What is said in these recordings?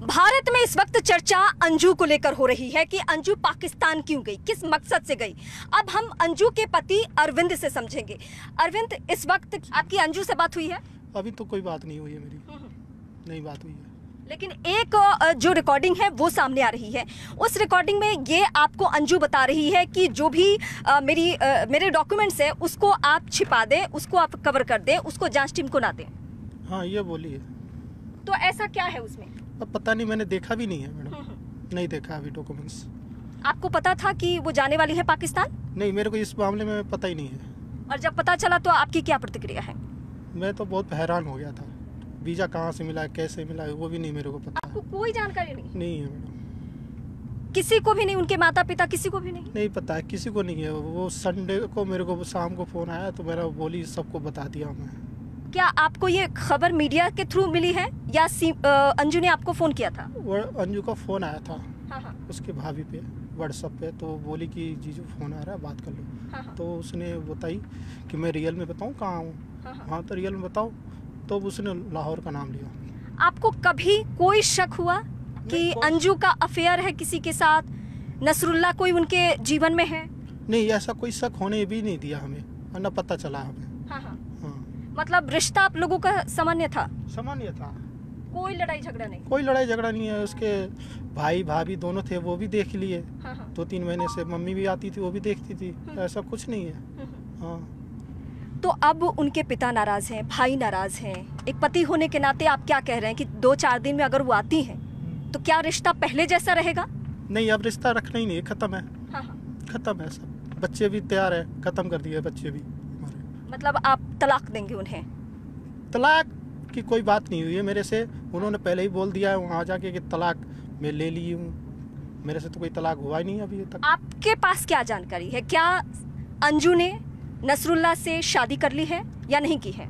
भारत में इस वक्त चर्चा अंजू को लेकर हो रही है कि अंजू पाकिस्तान क्यों गई, किस मकसद से गई। अब हम अंजू के पति अरविंद से समझेंगे। अरविंद, इस वक्त आपकी अंजू से बात हुई है? अभी तो कोई बात नहीं हुई है मेरी, नहीं बात हुई है। लेकिन एक जो रिकॉर्डिंग है वो सामने आ रही है। उस रिकॉर्डिंग में ये आपको अंजू बता रही है कि जो भी मेरे डॉक्यूमेंट्स है उसको आप छिपा दें, उसको आप कवर कर दें, उसको जांच टीम को ना दें। हाँ, ये बोली है। तो ऐसा क्या है उसमें? अब पता नहीं, मैंने देखा भी नहीं है मैडम, नहीं देखा अभी डॉक्यूमेंट्स। आपको पता था कि वो जाने वाली है पाकिस्तान? नहीं, मेरे को इस मामले में पता ही नहीं है। और जब पता चला तो आपकी क्या प्रतिक्रिया है? मैं तो बहुत हैरान हो गया था। वीजा कहाँ से मिला, कैसे मिला, वो भी नहीं मेरे को पता। आपको कोई जानकारी नहीं है मैडम, किसी को भी नहीं? उनके माता पिता किसी को भी नहीं पता है, किसी को नहीं है। वो संडे को मेरे को शाम को फोन आया तो मेरा बोली सबको बता दिया मैं। क्या आपको ये खबर मीडिया के थ्रू मिली है या अंजू ने आपको फोन किया था? वो अंजू का फोन आया था। हाँ। उसके भाभी पे व्हाट्सएप पे, तो बोली कि जीजू फोन आ रहा है, बात कर लो। हाँ। तो उसने बताई कि मैं रियल में बताऊँ कहाँ हूँ। हाँ, तो रियल में बताओ। तो उसने लाहौर का नाम लिया। आपको कभी कोई शक हुआ कि अंजू का अफेयर है किसी के साथ, नसरुल्लाह कोई उनके जीवन में है? नहीं, ऐसा कोई शक होने भी नहीं दिया हमें, न पता चला हमें। हाँ। मतलब रिश्ता आप लोगों का सामान्य था? सामान्य था, कोई लड़ाई झगड़ा नहीं? कोई लड़ाई झगड़ा नहीं है। उसके भाई भाभी दोनों थे, वो भी देख लिए। हाँ। 2-3 महीने से मम्मी भी आती थी, वो भी देखती थी। ऐसा कुछ नहीं है। हाँ। तो अब उनके पिता नाराज हैं, भाई नाराज हैं। एक पति होने के नाते आप क्या कह रहे हैं कि 2-4 दिन में अगर वो आती हैं तो क्या रिश्ता पहले जैसा रहेगा? नहीं, अब रिश्ता रखना ही नहीं है, खत्म है। हाँ। खत्म है सब। बच्चे भी तैयार है, खत्म कर दिए बच्चे भी। मतलब आप तलाक देंगे उन्हें? तलाक की कोई बात नहीं हुई है मेरे से। उन्होंने पहले ही बोल दिया है वहाँ जाके कि तलाक मैं ले ली हूँ। मेरे से तो कोई तलाक हुआ ही नहीं अभी तक। आपके पास क्या जानकारी है? क्या अंजू ने नसरुल्लाह से शादी कर ली है या नहीं की है?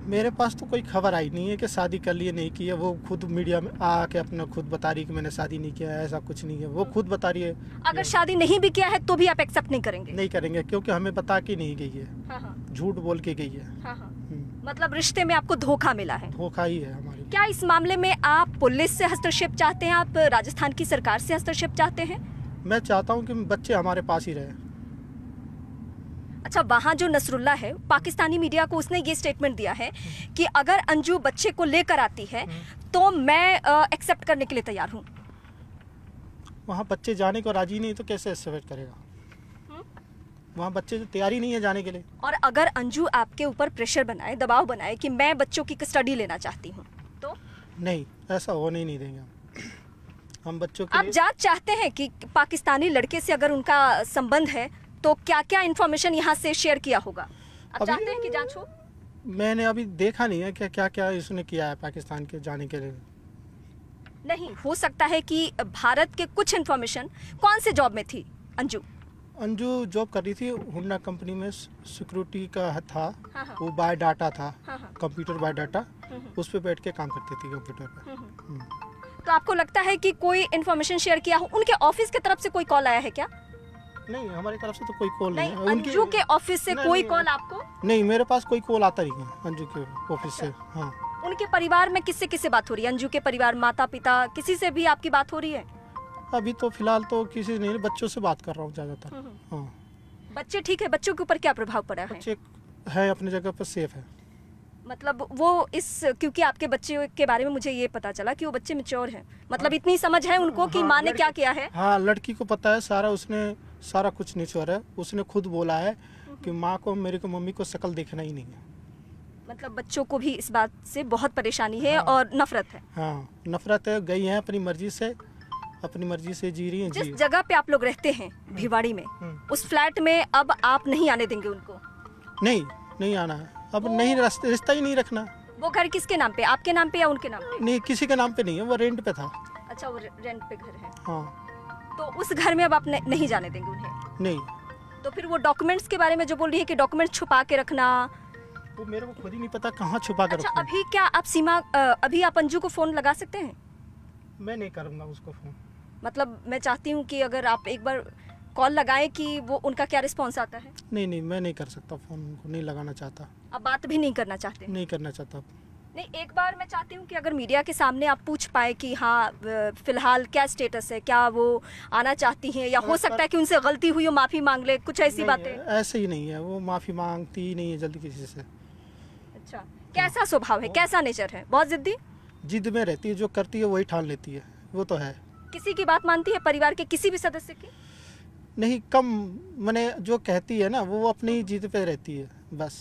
मेरे पास तो कोई खबर आई नहीं है कि शादी कर ली है, नहीं की है। वो खुद मीडिया में आके अपना खुद बता रही है कि मैंने शादी नहीं किया है। ऐसा कुछ नहीं है, वो खुद बता रही है। अगर शादी नहीं भी किया है तो भी आप एक्सेप्ट नहीं करेंगे? नहीं करेंगे, क्योंकि हमें बता के नहीं गई है। हाँ। झूठ बोल के गई है। हाँ। मतलब रिश्ते में आपको धोखा मिला है? धोखा ही है हमारी। क्या इस मामले में आप पुलिस से हस्तक्षेप चाहते हैं? आप राजस्थान की सरकार से हस्तक्षेप चाहते हैं? मैं चाहता हूँ कि बच्चे हमारे पास ही रहे। अच्छा, वहाँ जो नसरुल्लाह है, पाकिस्तानी मीडिया को उसने ये स्टेटमेंट दिया है कि अगर अंजू बच्चे को लेकर आती है तो मैं एक्सेप्ट करने के लिए तैयार हूँ। वहाँ बच्चे जाने को राजी नहीं तो कैसे एक्सेप्ट करेगा? वहाँ बच्चे तैयारी नहीं है जाने के लिए। और अगर अंजू आपके ऊपर प्रेशर बनाए, दबाव बनाए कि मैं बच्चों की कस्टडी लेना चाहती हूँ तो? नहीं, ऐसा होने ही नहीं देंगे हम बच्चों के आप जांच चाहते हैं कि पाकिस्तानी लड़के से अगर उनका संबंध है तो क्या क्या इन्फॉर्मेशन यहाँ से शेयर किया होगा? आप चाहते हैं कि जांच हो? मैंने अभी देखा नहीं है कि क्या क्या इसने किया है पाकिस्तान के जाने के लिए। नहीं हो सकता है कि भारत के कुछ इन्फॉर्मेशन। कौन से जॉब में थी अंजू? अंजू जॉब कर रही थी हुंडा कंपनी में, सिक्योरिटी का था। हाँ। वो बाय डाटा था। हाँ। कंप्यूटर बाय डाटा, उस पे बैठ के काम करती थी कंप्यूटर पे। तो आपको लगता है कि कोई इन्फॉर्मेशन शेयर किया हो? उनके ऑफिस की तरफ से कोई कॉल आया है क्या? नहीं, हमारी तरफ से तो कोई कॉल नहीं है। अंजू के ऑफिस से कोई कॉल आपको? नहीं, मेरे पास कोई कॉल आता नहीं है अंजू के ऑफिस से। हाँ। उनके परिवार में किससे किससे बात हो रही है? अंजू के परिवार, माता पिता, किसी से भी आपकी बात हो रही है? अभी तो फिलहाल तो किसी नहीं, बच्चों से बात कर रहा हूँ ज्यादातर। हाँ। बच्चे ठीक है? बच्चों के ऊपर क्या प्रभाव पड़ा है? बच्चे है अपनी जगह पर, सेफ है। मतलब वो क्योंकि आपके बच्चे के बारे में मुझे ये पता चला कि वो बच्चे मैच्योर हैं, मतलब इतनी समझ है उनको कि माँ ने क्या किया है। हाँ, लड़की को पता है सारा, उसने सारा कुछ निचोड़ है। उसने खुद बोला है कि माँ को, मेरे को, मम्मी को शक्ल देखना ही नहीं है। मतलब बच्चों को भी इस बात से बहुत परेशानी है। हाँ। और नफरत है। हाँ, नफरत है। गई है अपनी मर्जी से, अपनी मर्जी से जी रही है। जिस जगह पे आप लोग रहते हैं भिवाड़ी में, उस फ्लैट में अब आप नहीं आने देंगे उनको? नहीं आना है अब। नहीं, रिश्ता ही नहीं रखना। वो घर किसके नाम पे? आपके नाम पे या उनके नाम पे? नहीं, किसी के नाम पे नहीं है, वो रेंट पे था। अच्छा, वो रेंट पे घर है। हाँ। तो उस घर में अब आप नहीं जाने देंगे उन्हें? नहीं। तो फिर वो डॉक्यूमेंट्स के बारे में जो बोल रही है कि डॉक्यूमेंट छुपा के रखना, वो मेरे को खुद ही नहीं पता कहाँ छुपा कर। अच्छा, अभी क्या आप अभी आप अंजू को फोन लगा सकते हैं? मैं नहीं करूँगा उसको फोन। मतलब मैं चाहती हूँ कि अगर आप एक बार कॉल लगाएं कि वो उनका क्या रिस्पॉन्स आता है। नहीं, मैं नहीं कर सकता फोन, उनको नहीं लगाना चाहता। अब बात भी नहीं करना चाहते? नहीं करना चाहता। नहीं, एक बार मैं चाहती हूँ कि अगर मीडिया के सामने आप पूछ पाए कि हाँ फिलहाल क्या स्टेटस है, क्या वो आना चाहती हैं, या हो सकता है कि उनसे गलती हुई हो माफ़ी मांग ले, कुछ ऐसी बातें। ऐसे ही नहीं है, वो माफ़ी मांगती ही नहीं है जल्दी किसी से। अच्छा, कैसा स्वभाव है, कैसा नेचर है? बहुत जिद्दी, जिद में रहती है, जो करती है वही ठान लेती है, वो तो है। किसी की बात मानती है परिवार के किसी भी सदस्य की? नहीं, कम, मैंने जो कहती है ना वो अपनी जिद पे रहती है बस।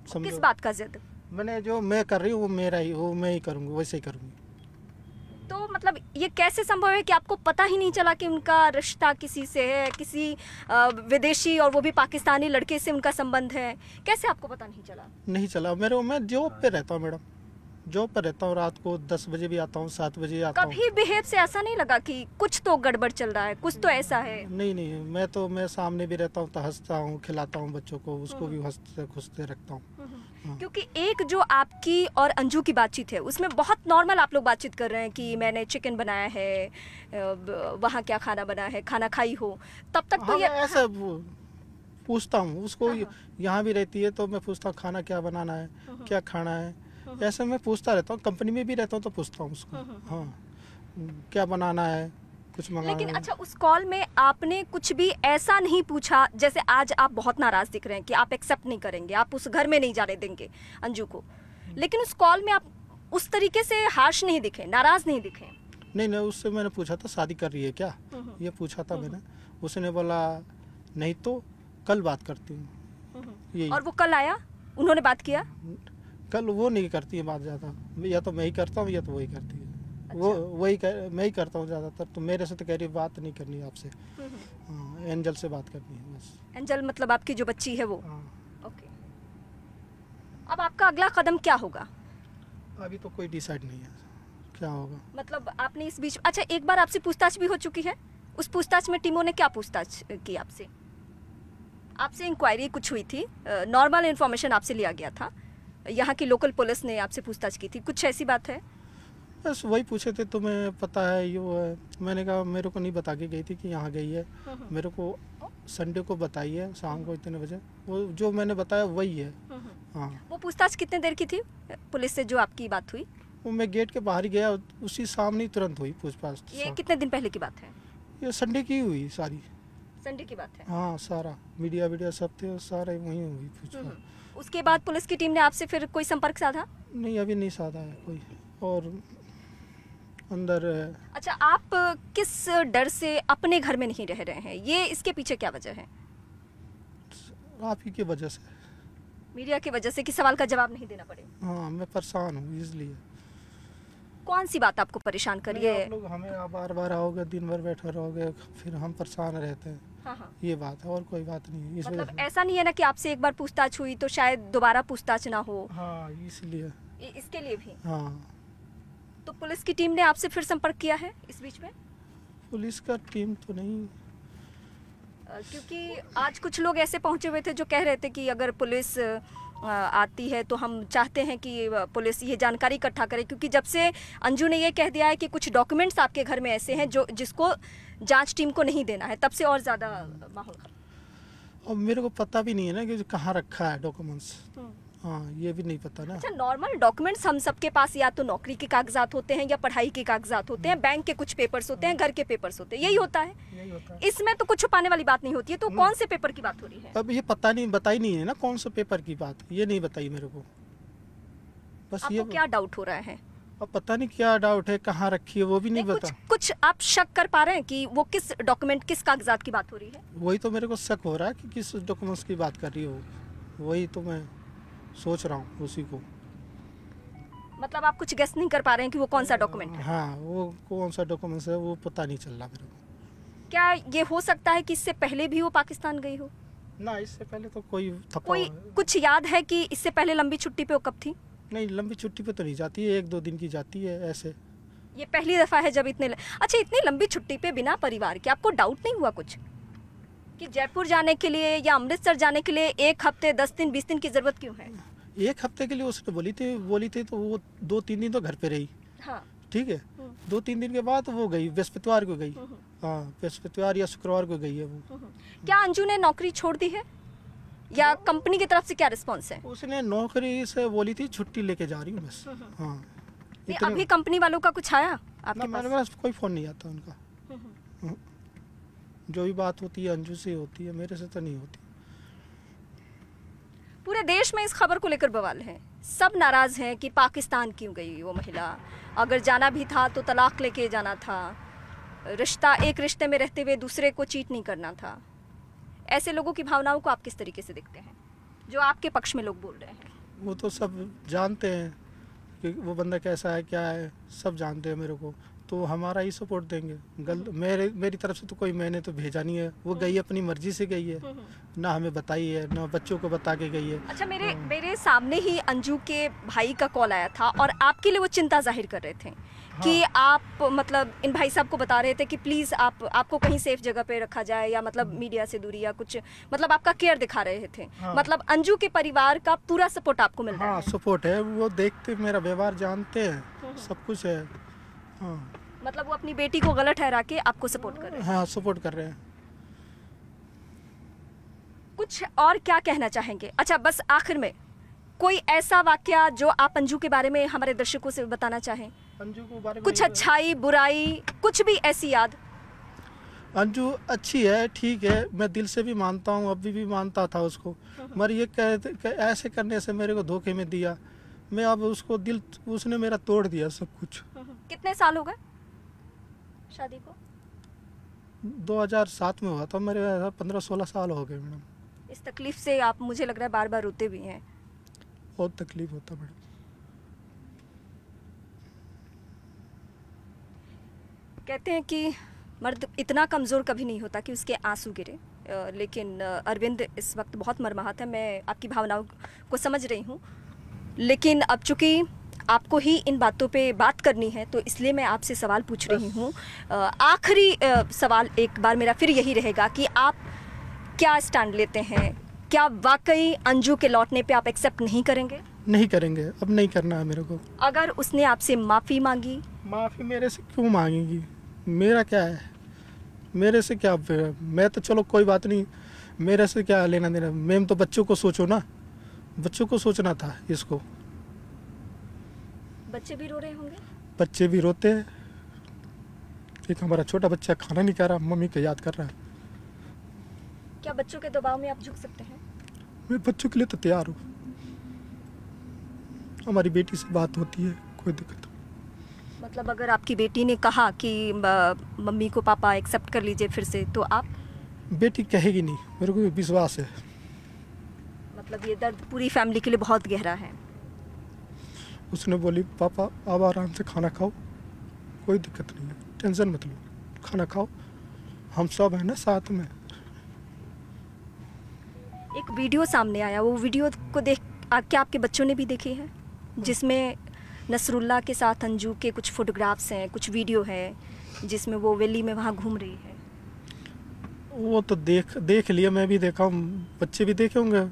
किस समझो, बात का जिद? मैंने जो मैं कर रही हूँ वो मेरा ही, वो मैं ही करूँगी, वैसे ही करूँगी। तो मतलब ये कैसे संभव है कि आपको पता ही नहीं चला कि उनका रिश्ता किसी से है, किसी विदेशी और वो भी पाकिस्तानी लड़के से उनका संबंध है? कैसे आपको पता नहीं चला? नहीं चला, मैं जॉब पे रहता हूँ मैडम, जॉब पर रहता हूँ, रात को 10 बजे भी आता हूँ, 7 बजे आता हूँ। कभी बिहेव से ऐसा नहीं लगा कि कुछ तो गड़बड़ चल रहा है, कुछ तो ऐसा है? नहीं, मैं सामने भी रहता हूँ तो हंसता हूँ, खिलाता हूँ बच्चों को, उसको भी हंसते खुशते रखता हूँ। हाँ। क्योंकि एक जो आपकी और अंजू की बातचीत है उसमें बहुत नॉर्मल आप लोग बातचीत कर रहे हैं कि मैंने चिकन बनाया है, वहाँ क्या खाना बना है, खाना खाई हो, तब तक तो हाँ, ये मैं ऐसा पूछता हूँ उसको, यहाँ भी रहती है तो मैं पूछता हूँ खाना क्या बनाना है, क्या खाना है, ऐसे मैं पूछता रहता हूँ। कंपनी में भी रहता हूँ तो पूछता हूँ उसको, हाँ क्या बनाना है, कुछ मंगाना लेकिन है। अच्छा, उस कॉल में आपने कुछ भी ऐसा नहीं पूछा, जैसे आज आप बहुत नाराज दिख रहे हैं कि आप एक्सेप्ट नहीं करेंगे, आप उस घर में नहीं जाने देंगे अंजू को, लेकिन उस कॉल में आप उस तरीके से हार्श नहीं दिखे, नाराज नहीं दिखे? नहीं, उससे मैंने पूछा था शादी कर रही है क्या, ये पूछा था मैंने। उसने बोला नहीं तो कल बात करती हूँ, यही। और वो कल आया, उन्होंने बात किया? कल वो नहीं करती है बात ज़्यादा, या तो मैं ही करता हूँ या तो वही करती है। अच्छा। मैं ही करता हूँ ज़्यादातर, तो मेरे से तो कह रही बात नहीं करनी आपसे, हाँ एंजल से बात करनी है बस। एंजल मतलब आपकी जो बच्ची है वो? हाँ। ओके, अब आपका अगला कदम क्या होगा? अभी तो कोई डिसाइड नहीं है क्या होगा। मतलब आपने इस बीच, अच्छा एक बार आपसे पूछताछ भी हो चुकी है, उस पूछताछ में टीमों ने क्या पूछताछ की आपसे? आपसे इंक्वायरी कुछ हुई थी, नॉर्मल इन्फॉर्मेशन आपसे लिया गया था, यहाँ की लोकल पुलिस ने आपसे पूछताछ की थी, कुछ ऐसी बात है? बस वही पूछे थे तुम्हें पता है ये वो है, मैंने कहा मेरे को नहीं बता के गई थी कि यहाँ गई है, मेरे को संडे को बताई है शाम को इतने बजे, वो जो मैंने बताया वही है। हाँ। वो पूछताछ कितने देर की थी पुलिस से जो आपकी बात हुई? वो मैं गेट के बाहर ही गया, उसी सामने ही तुरंत हुई पूछताछ। ये कितने दिन पहले की बात है? ये संडे की हुई सारी। संडे की बात है? हाँ, सारा मीडिया सब थे, सारे वहीं हुई पूछताछ। उसके बाद पुलिस की टीम ने आपसे फिर कोई संपर्क साधा? नहीं, अभी नहीं साधा है कोई, और अंदर। अच्छा, आप किस डर से अपने घर में नहीं रह रहे हैं, ये इसके पीछे क्या वजह है? आप ही की वजह से, मीडिया की वजह से, कि सवाल का जवाब नहीं देना पड़े? हाँ मैं परेशान हूँ इसलिए। कौन सी बात आपको परेशान कर रही है? आप लोग हमें बार बार आओगे, दिन भर बैठे रहोगे, फिर हम परेशान रहते हैं। हाँ। ये बात है और कोई बात नहीं है। इस मतलब वजह से। ऐसा नहीं है ना कि आपसे एक बार पूछताछ हुई तो शायद दोबारा पूछताछ ना हो? हाँ, इसलिए। इसके लिए भी? हाँ। तो पुलिस की टीम ने आपसे फिर संपर्क किया है इस बीच में? पुलिस का टीम तो नहीं, क्योंकि आज कुछ लोग ऐसे पहुंचे हुए थे जो कह रहे थे कि अगर पुलिस आती है तो हम चाहते हैं कि पुलिस ये जानकारी इकट्ठा करे, क्योंकि जब से अंजू ने ये कह दिया है कि कुछ डॉक्यूमेंट्स आपके घर में ऐसे हैं जो जिसको जांच टीम को नहीं देना है, तब से और ज़्यादा माहौल खराब। और मेरे को पता भी नहीं है ना कि कहाँ रखा है डॉक्यूमेंट्स। हाँ, ये भी नहीं पता ना। अच्छा, नॉर्मल डॉक्यूमेंट्स हम सबके पास या तो नौकरी के कागजात होते हैं या पढ़ाई के कागजात होते हैं, बैंक के कुछ पेपर्स होते हैं, घर के पेपर्स होते हैं, यही होता है। यही होता है। इसमें तो कुछ छुपाने वाली बात नहीं होती है, तो कौन से पेपर की बात हो रही है? अब ये पता नहीं, बताई नहीं है ना कौन सा पेपर की बात, ये नहीं बताई मेरे को। बस आपको ये क्या डाउट हो रहा है? अब पता नहीं क्या डाउट है, कहाँ रखी है वो भी नहीं बता। कुछ आप शक कर पा रहे हैं कि वो किस डॉक्यूमेंट, किस कागजात की बात हो रही है? वही तो मेरे को शक हो रहा है कि किस डॉक्यूमेंट्स की बात कर रही हो, वही तो मैं सोच रहा हूँ उसी को। मतलब आप कुछ गेस नहीं कर पा रहे हैं कि वो कौन सा डॉक्यूमेंट है? हाँ, वो कौन सा डॉक्यूमेंट्स है वो पता नहीं चल रहा मेरे को। क्या ये हो सकता है कि इससे पहले भी वो पाकिस्तान गई हो? ना, इससे पहले तो कोई कोई कुछ याद है कि इससे पहले लंबी छुट्टी पे वो कब थी? नहीं, लंबी छुट्टी पे तो नहीं जाती है, 1-2 दिन की जाती है ऐसे। ये पहली दफा है जब अच्छा, इतनी लंबी छुट्टी पे बिना परिवार के आपको डाउट नहीं हुआ कुछ कि जयपुर जाने के लिए या अमृतसर जाने के लिए 1 हफ्ते 10 दिन 20 दिन की जरूरत क्यों है? 1 हफ्ते के लिए उसने बोली थी तो वो 2-3 दिन तो घर पे रही। हाँ। ठीक है, 2-3 दिन के बाद वो गई, बृहस्पतिवार को गई। हाँ, बृहस्पतिवार या शुक्रवार को गई है वो। क्या अंजू ने नौकरी छोड़ दी है? या कंपनी की तरफ से क्या रिस्पॉन्स है? उसने नौकरी से बोली थी छुट्टी लेके जा रही हूँ बस। हाँ नहीं, अभी कंपनी वालों का कुछ आया आपके ना, मेरे पास कोई फ़ोन नहीं आता उनका। हाँ। जो भी बात होती है अंजू से होती है, मेरे से तो नहीं होती। पूरे देश में इस खबर को लेकर बवाल है, सब नाराज हैं कि पाकिस्तान क्यों गई वो महिला, अगर जाना भी था तो तलाक लेके जाना था, रिश्ता एक रिश्ते में रहते हुए दूसरे को चीट नहीं करना था। ऐसे लोगों की भावनाओं को आप किस तरीके से देखते हैं, जो आपके पक्ष में लोग बोल रहे हैं? वो तो सब जानते हैं कि वो बंदा कैसा है क्या है, सब जानते हैं मेरे को, तो हमारा ही सपोर्ट देंगे। मेरी तरफ से तो कोई मैंने तो भेजा नहीं है, वो गई अपनी मर्जी से गई है, ना हमें बताई है ना बच्चों को बता के गई है। अच्छा, मेरे सामने ही अंजू के भाई का कॉल आया था और आपके लिए वो चिंता जाहिर कर रहे थे कि आप मतलब इन भाई साहब को बता रहे थे कि प्लीज़ आपको कहीं सेफ जगह पे रखा जाए, या मतलब मीडिया से दूरी या कुछ, मतलब आपका केयर दिखा रहे थे। मतलब अंजू के परिवार का पूरा सपोर्ट आपको मिल रहा है? हाँ सपोर्ट है, वो देखते मेरा व्यवहार जानते हैं, सब कुछ है। हाँ मतलब वो अपनी बेटी को गलत ठहरा के आपको सपोर्ट कर रहे हैं? हाँ सपोर्ट कर रहे हैं। कुछ और क्या कहना चाहेंगे? अच्छा, बस आखिर में कोई ऐसा वाकया जो आप अंजू के बारे में हमारे दर्शकों से बताना चाहें? अंजू के बारे में कुछ अच्छाई बुराई कुछ भी ऐसी याद? अंजू अच्छी है, ठीक है, मैं दिल से भी मानता हूँ, अभी भी मानता था उसको, मगर ये ऐसे करने से मेरे को धोखे में दिया, मैं अब उसको दिल, उसने मेरा तोड़ दिया सब कुछ। कितने साल हो गए शादी को? 2007 में हुआ था, मेरे 15-16 साल हो गए मैडम। इस तकलीफ से आप, मुझे लग रहा है, बार बार रोते भी हैं। बहुत तकलीफ होता मैडम। कहते हैं कि मर्द इतना कमज़ोर कभी नहीं होता कि उसके आंसू गिरे, लेकिन अरविंद इस वक्त बहुत मर्माहत है। मैं आपकी भावनाओं को समझ रही हूँ, लेकिन अब चूँकि आपको ही इन बातों पे बात करनी है तो इसलिए मैं आपसे सवाल पूछ रही हूँ। आखिरी सवाल एक बार मेरा फिर यही रहेगा कि आप क्या स्टैंड लेते हैं? क्या वाकई अंजू के लौटने पे आप एक्सेप्ट नहीं करेंगे? नहीं करेंगे, अब नहीं करना है मेरे को। अगर उसने आपसे माफ़ी मांगी? माफ़ी मेरे से क्यों मांगेगी, मेरा क्या है, मेरे से क्या, मैं तो चलो कोई बात नहीं, मेरे से क्या लेना देना, मैम तो बच्चों को सोचो ना, बच्चों को सोचना था इसको। बच्चे भी रो रहे होंगे? बच्चे भी रोते हैं, एक हमारा छोटा बच्चा खाना नहीं खा रहा, मम्मी को याद कर रहा है। क्या बच्चों के दबाव में आप झुक सकते हैं? मैं बच्चों के लिए तो तैयार हूँ, हमारी बेटी से बात होती है, कोई दिक्कत नहीं। मतलब अगर आपकी बेटी ने कहा कि मम्मी को पापा एक्सेप्ट कर लीजिए फिर से, तो आप? बेटी कहेगी नहीं, मेरे को विश्वास है। मतलब ये दर्द पूरी फैमिली के लिए बहुत गहरा है। उसने बोली पापा आप आराम से खाना खाओ, कोई दिक्कत नहीं है, टेंशन मत लो, खाना खाओ, हम सब हैं ना साथ में। एक वीडियो सामने आया, वो वीडियो को देख क्या आपके बच्चों ने भी देखी है, जिसमें नसरुल्लाह के साथ अंजू के कुछ फोटोग्राफ्स हैं, कुछ वीडियो है जिसमें वो वैली में वहाँ घूम रही है? वो तो देख लिया, मैं भी देखा हूँ, बच्चे भी देखे होंगे,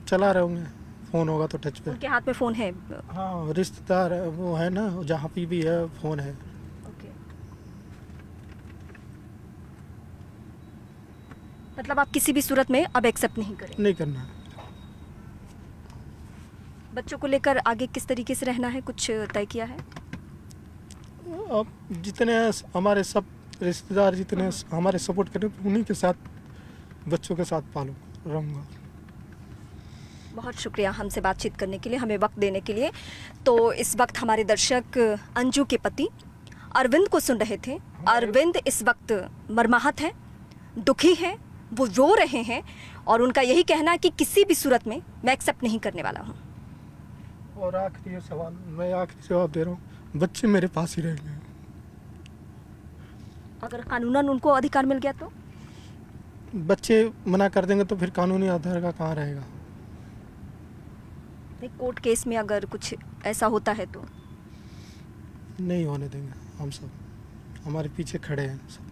चला रहे होंगे, फ़ोन होगा तो टच पे। उनके हाथ में फ़ोन है? हाँ रिश्तेदार है वो, है ना, जहाँ पे भी है फ़ोन है। ओके। मतलब आप किसी भी सूरत में अब एक्सेप्ट नहीं करेंगे? नहीं करना। बच्चों को लेकर आगे किस तरीके से रहना है, कुछ तय किया है? अब जितने हमारे सब रिश्तेदार जितने हमारे सपोर्ट करें, उन्हीं के साथ, बच्चों के साथ पालू रहूँगा। बहुत शुक्रिया हमसे बातचीत करने के लिए, हमें वक्त देने के लिए। तो इस वक्त हमारे दर्शक अंजू के पति अरविंद को सुन रहे थे। अरविंद इस वक्त मर्माहत है, दुखी है, वो रो रहे हैं और उनका यही कहना है कि किसी भी सूरत में मैं एक्सेप्ट नहीं करने वाला हूँ। और आखिरी सवाल, मैं आखिरी जवाब दे रहा हूँ, बच्चे मेरे पास ही रहेंगे। अगर कानूनन उनको अधिकार मिल गया तो? बच्चे मना कर देंगे तो फिर कानूनी आधार का कहाँ रहेगा? कोर्ट केस में अगर कुछ ऐसा होता है तो? नहीं होने देंगे, हम सब हमारे पीछे खड़े हैं सब।